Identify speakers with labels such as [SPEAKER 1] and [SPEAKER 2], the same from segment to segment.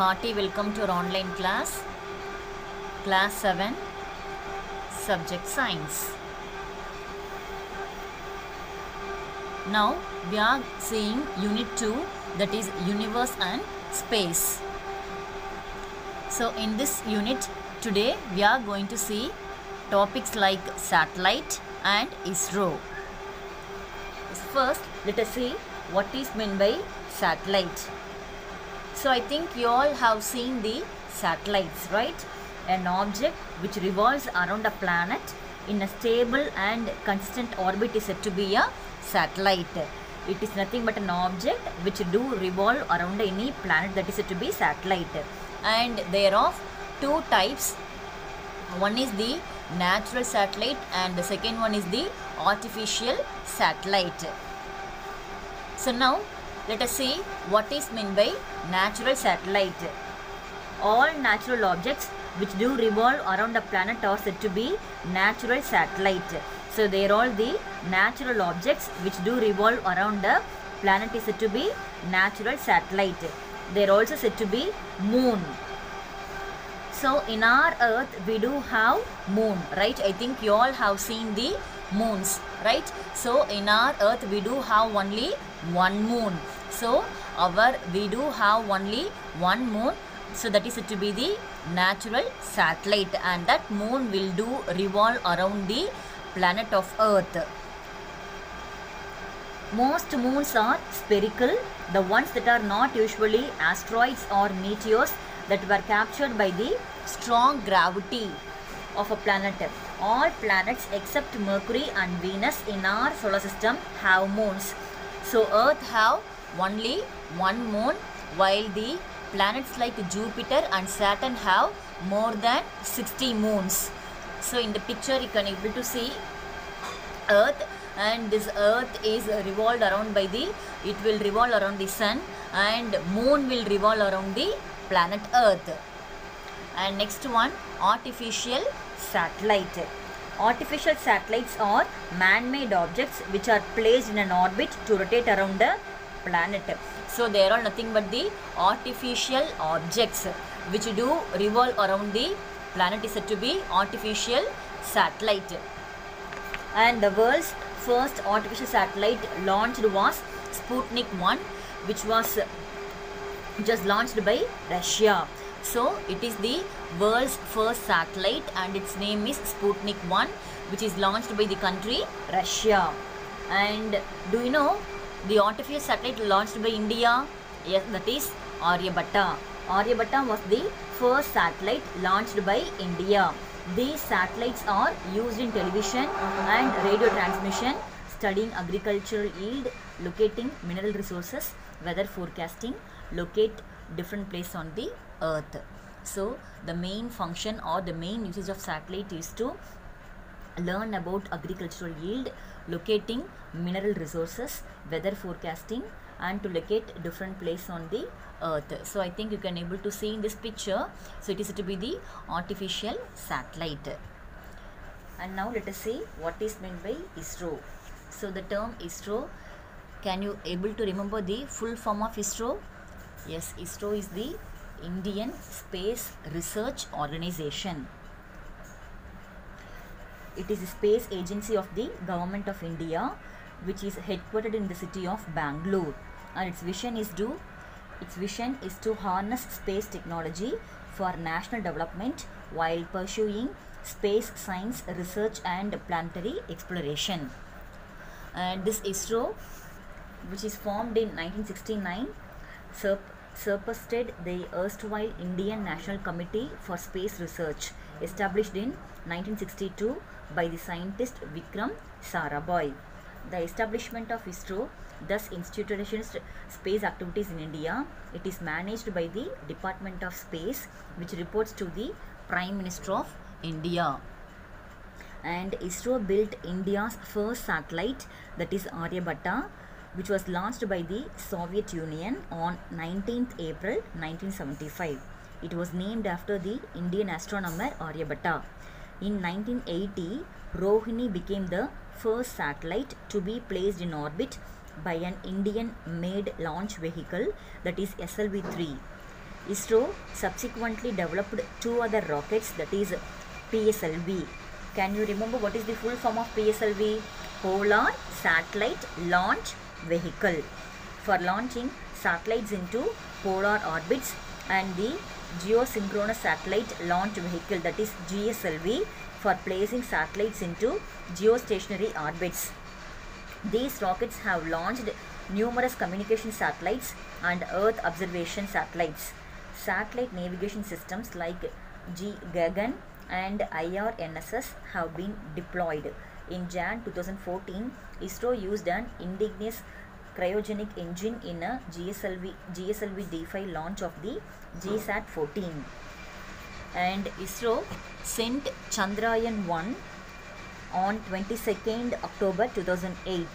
[SPEAKER 1] hearty welcome to our online class, Class 7, Subject Science. Now we are seeing Unit 2, that is Universe and Space. So in this unit today we are going to see topics like satellite and ISRO. First, let us see what is meant by satellite. So I think you all have seen the satellites, right? An object which revolves around a planet in a stable and consistent orbit is said to be a satellite. It is nothing but an object which do revolve around any planet, that is said to be satellite. And there are two types. One is the natural satellite and the second one is the artificial satellite. So now let us see what is meant by natural satellite. All natural objects which do revolve around a planet are said to be natural satellite. So they are all the natural objects which do revolve around the planet is said to be natural satellite. They are also said to be moon. So in our earth we do have moon, right? I think you all have seen the moons, right? So in our earth we do have only one moon. So we do have only one moon. So that is said to be the natural satellite, and that moon will do revolve around the planet of earth. Most moons are spherical. The ones that are not usually asteroids or meteors that were captured by the strong gravity of a planet. All planets except Mercury and Venus in our solar system have moons. So Earth have only one moon, while the planets like Jupiter and Saturn have more than 60 moons. So in the picture you can able to see Earth, and this Earth is revolved around by it will revolve around the sun, and moon will revolve around the planet Earth. And next one, artificial satellite. Artificial satellites are man-made objects which are placed in an orbit to rotate around the planet. So they are all nothing but the artificial objects which do revolve around the planet is said to be artificial satellite. And the world's first artificial satellite launched was Sputnik 1, which was just launched by Russia. So it is the world's first satellite and its name is Sputnik 1, which is launched by the country Russia. And do you know the artificial satellite launched by India? Yes, that is Aryabhatta. Aryabhatta was the first satellite launched by India. These satellites are used in television and radio transmission, studying agricultural yield, locating mineral resources, weather forecasting, locate different places on the earth. So the main function or the main usage of satellite is to learn about agricultural yield, locating mineral resources, weather forecasting, and to locate different places on the earth. So I think you can able to see in this picture. So it is to be the artificial satellite. And now let us see what is meant by ISRO. So the term ISRO, can you able to remember the full form of ISRO? Yes, ISRO is the Indian Space Research Organization. It is a space agency of the Government of India, which is headquartered in the city of Bangalore, and its vision is to harness space technology for national development while pursuing space science research and planetary exploration. And this ISRO, which is formed in 1969, superseded the erstwhile Indian National Committee for Space Research, established in 1962 by the scientist Vikram Sarabhai. The establishment of ISRO thus institutionalized space activities in India. It is managed by the Department of Space, which reports to the Prime Minister of India. And ISRO built India's first satellite, that is Aryabhatta, which was launched by the Soviet Union on 19th April 1975. It was named after the Indian astronomer Aryabhatta. In 1980, Rohini became the first satellite to be placed in orbit by an Indian-made launch vehicle, that is SLV-3. ISRO subsequently developed two other rockets, that is PSLV. Can you remember what is the full form of PSLV? Polar Satellite Launch Vehicle, for launching satellites into polar orbits, and the Geosynchronous Satellite Launch Vehicle, that is GSLV, for placing satellites into geostationary orbits. These rockets have launched numerous communication satellites and Earth observation satellites. Satellite navigation systems like Gaggan and IRNSS have been deployed. In Jan 2014, ISRO used an indigenous cryogenic engine in a GSLV D5 launch of the GSAT-14. And ISRO sent Chandrayaan-1 on 22nd October 2008,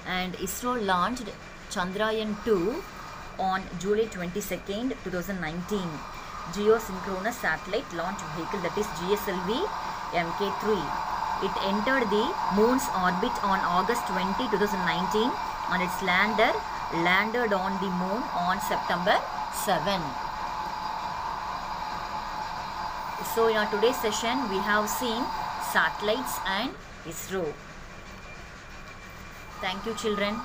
[SPEAKER 1] and ISRO launched Chandrayaan-2 on July 22nd 2019. Geosynchronous Satellite Launch Vehicle, that is GSLV Mk3. It entered the moon's orbit on August 20, 2019, and its lander landed on the moon on September 7. So in our today's session, we have seen satellites and ISRO. Thank you, children.